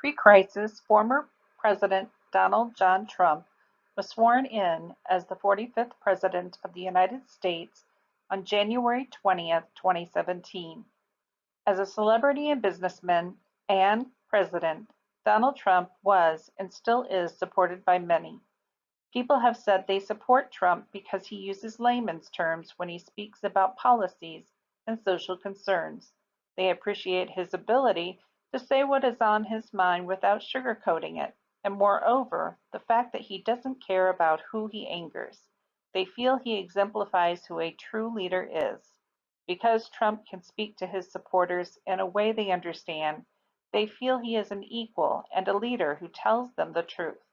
Pre-crisis, former President Donald John Trump was sworn in as the 45th President of the United States on January 20, 2017. As a celebrity and businessman and president, Donald Trump was and still is supported by many. People have said they support Trump because he uses layman's terms when he speaks about policies and social concerns. They appreciate his ability to say what is on his mind without sugarcoating it, and moreover, the fact that he doesn't care about who he angers. They feel he exemplifies who a true leader is. Because Trump can speak to his supporters in a way they understand, they feel he is an equal and a leader who tells them the truth.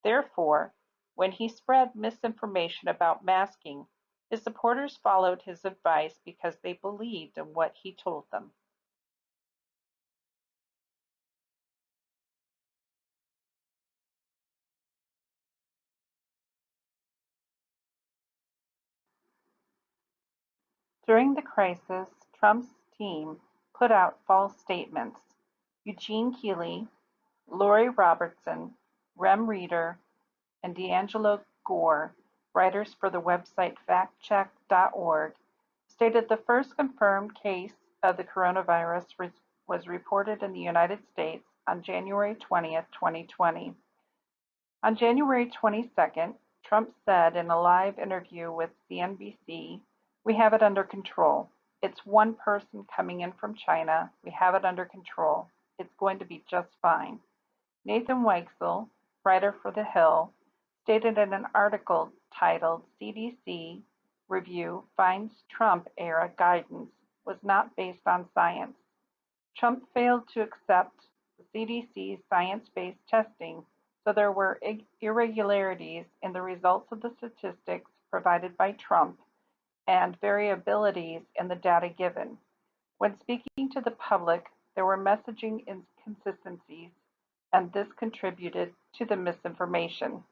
Therefore, when he spread misinformation about masking, his supporters followed his advice because they believed in what he told them. During the crisis, Trump's team put out false statements. Eugene Keeley, Lori Robertson, Rem Reeder, and D'Angelo Gore, writers for the website factcheck.org, stated the first confirmed case of the coronavirus was reported in the United States on January 20th, 2020. On January 22nd, Trump said in a live interview with CNBC, "We have it under control. It's one person coming in from China. We have it under control. It's going to be just fine." Nathan Weigel, writer for The Hill, stated in an article titled "CDC Review Finds Trump-Era Guidance Was Not Based on Science." Trump failed to accept the CDC's science-based testing, so there were irregularities in the results of the statistics provided by Trump and variabilities in the data given. When speaking to the public, there were messaging inconsistencies, and this contributed to the misinformation.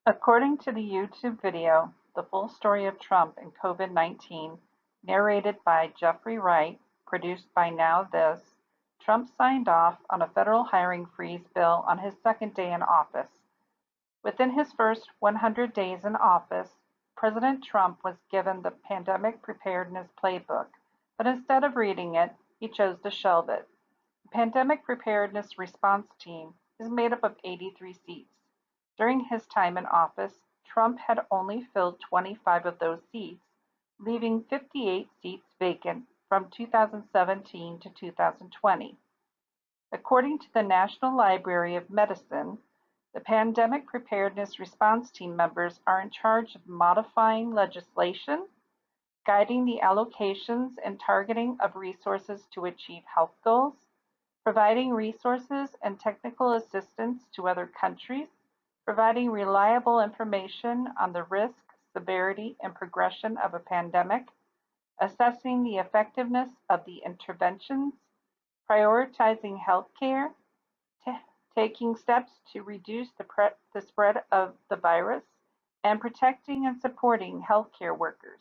According to the YouTube video, The Full Story of Trump and COVID-19, narrated by Jeffrey Wright, produced by NowThis, Trump signed off on a federal hiring freeze bill on his second day in office. Within his first 100 days in office, President Trump was given the Pandemic Preparedness Playbook, but instead of reading it, he chose to shelve it. The Pandemic Preparedness Response Team is made up of 83 seats. During his time in office, Trump had only filled 25 of those seats, leaving 58 seats vacant from 2017 to 2020. According to the National Library of Medicine, the Pandemic Preparedness Response Team members are in charge of modifying legislation, guiding the allocations and targeting of resources to achieve health goals, providing resources and technical assistance to other countries, providing reliable information on the risk, severity, and progression of a pandemic, assessing the effectiveness of the interventions, prioritizing healthcare, taking steps to reduce the spread of the virus, and protecting and supporting healthcare workers.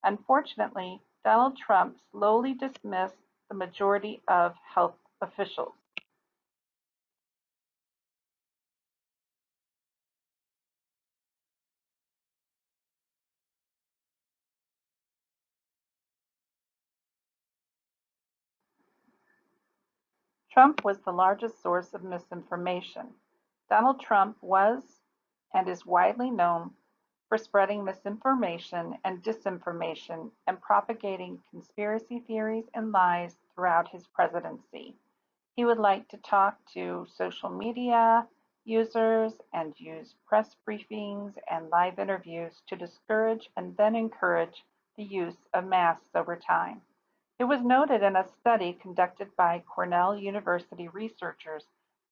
Unfortunately, Donald Trump slowly dismissed the majority of health officials. Trump was the largest source of misinformation. Donald Trump was and is widely known for spreading misinformation and disinformation and propagating conspiracy theories and lies throughout his presidency. He would like to talk to social media users and use press briefings and live interviews to discourage and then encourage the use of masks over time. It was noted in a study conducted by Cornell University researchers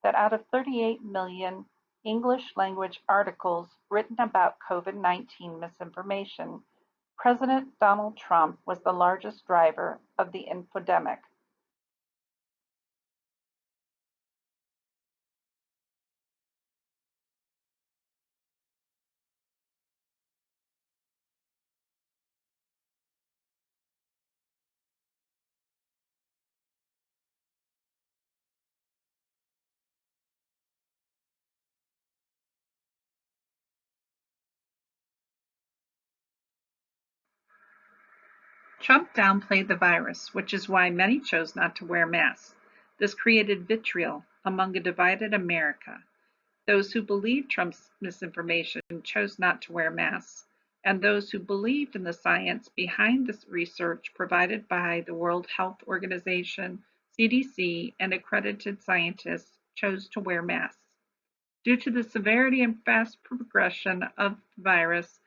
that out of 38 million English language articles written about COVID-19 misinformation, President Donald Trump was the largest driver of the infodemic. Trump downplayed the virus, which is why many chose not to wear masks. This created vitriol among a divided America. Those who believed Trump's misinformation chose not to wear masks, and those who believed in the science behind this research provided by the World Health Organization, CDC, and accredited scientists chose to wear masks. Due to the severity and fast progression of the virus,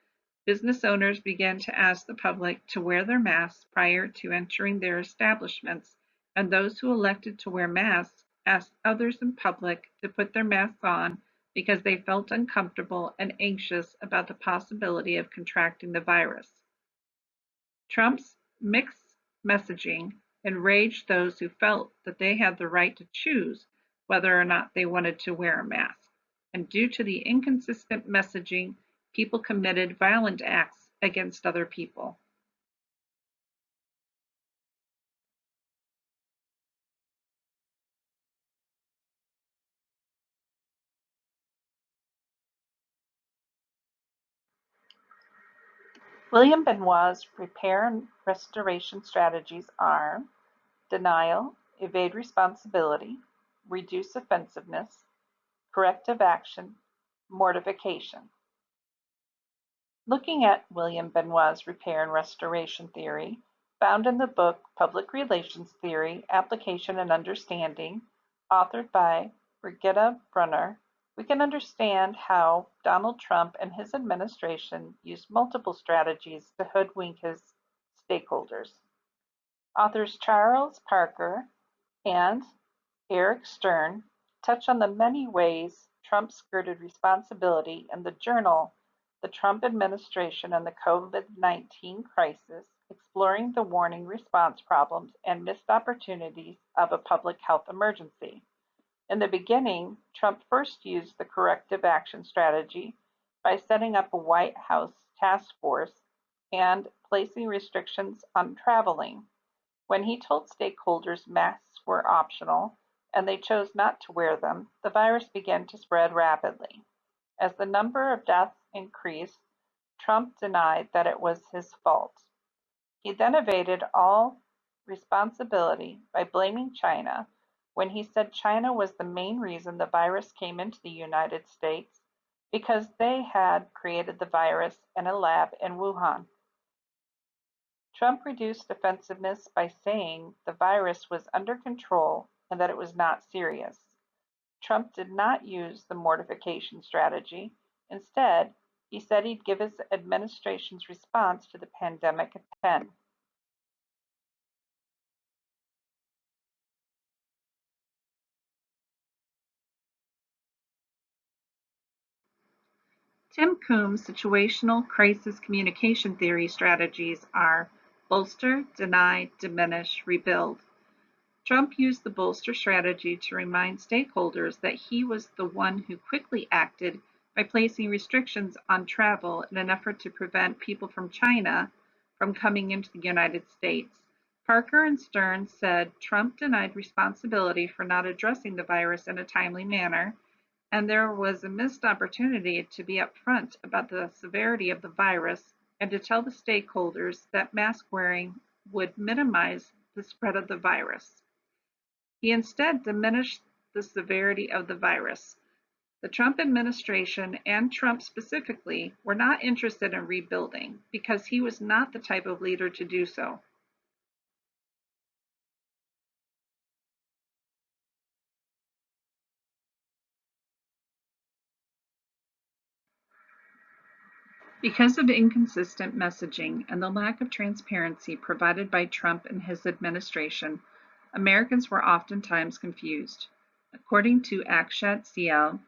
business owners began to ask the public to wear their masks prior to entering their establishments, and those who elected to wear masks asked others in public to put their masks on because they felt uncomfortable and anxious about the possibility of contracting the virus. Trump's mixed messaging enraged those who felt that they had the right to choose whether or not they wanted to wear a mask, and due to the inconsistent messaging, people committed violent acts against other people. William Benoit's repair and restoration strategies are denial, evade responsibility, reduce offensiveness, corrective action, mortification. Looking at William Benoit's repair and restoration theory, found in the book Public Relations Theory, Application and Understanding, authored by Brigitte Brunner, we can understand how Donald Trump and his administration used multiple strategies to hoodwink his stakeholders. Authors Charles Parker and Eric Stern touch on the many ways Trump skirted responsibility in the journal The Trump Administration and the COVID-19 Crisis, Exploring the Warning Response Problems and Missed Opportunities of a Public Health Emergency. In the beginning, Trump first used the corrective action strategy, by setting up a White House task force and placing restrictions on traveling. When he told stakeholders masks were optional and they chose not to wear them, the virus began to spread rapidly. As the number of deaths increased, Trump denied that it was his fault. He then evaded all responsibility by blaming China when he said China was the main reason the virus came into the United States because they had created the virus in a lab in Wuhan. Trump reduced defensiveness by saying the virus was under control and that it was not serious. Trump did not use the mortification strategy. Instead, he said he'd give his administration's response to the pandemic a 10. Tim Coombs' situational crisis communication theory strategies are bolster, deny, diminish, rebuild. Trump used the bolster strategy to remind stakeholders that he was the one who quickly acted by placing restrictions on travel in an effort to prevent people from China from coming into the United States. Parker and Stern said Trump denied responsibility for not addressing the virus in a timely manner, and there was a missed opportunity to be upfront about the severity of the virus and to tell the stakeholders that mask wearing would minimize the spread of the virus. He instead diminished the severity of the virus. The Trump administration, and Trump specifically, were not interested in rebuilding because he was not the type of leader to do so. Because of inconsistent messaging and the lack of transparency provided by Trump and his administration, Americans were oftentimes confused. According to Akshat CL,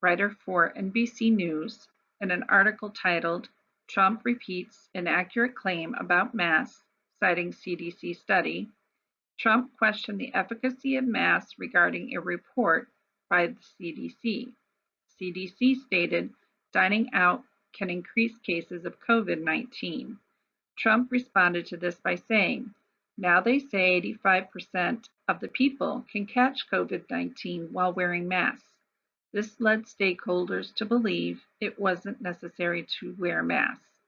writer for NBC News, in an article titled "Trump Repeats Inaccurate Claim About Masks, Citing CDC Study," Trump questioned the efficacy of masks regarding a report by the CDC. CDC stated dining out can increase cases of COVID-19. Trump responded to this by saying, "Now they say 85% of the people can catch COVID-19 while wearing masks." This led stakeholders to believe it wasn't necessary to wear masks.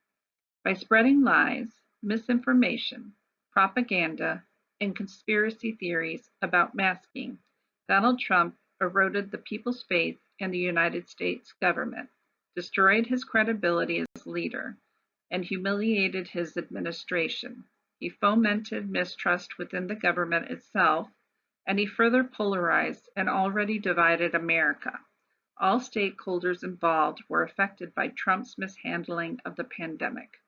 By spreading lies, misinformation, propaganda, and conspiracy theories about masking, Donald Trump eroded the people's faith in the United States government, destroyed his credibility as leader, and humiliated his administration. He fomented mistrust within the government itself, and he further polarized an already divided America. All stakeholders involved were affected by Trump's mishandling of the pandemic.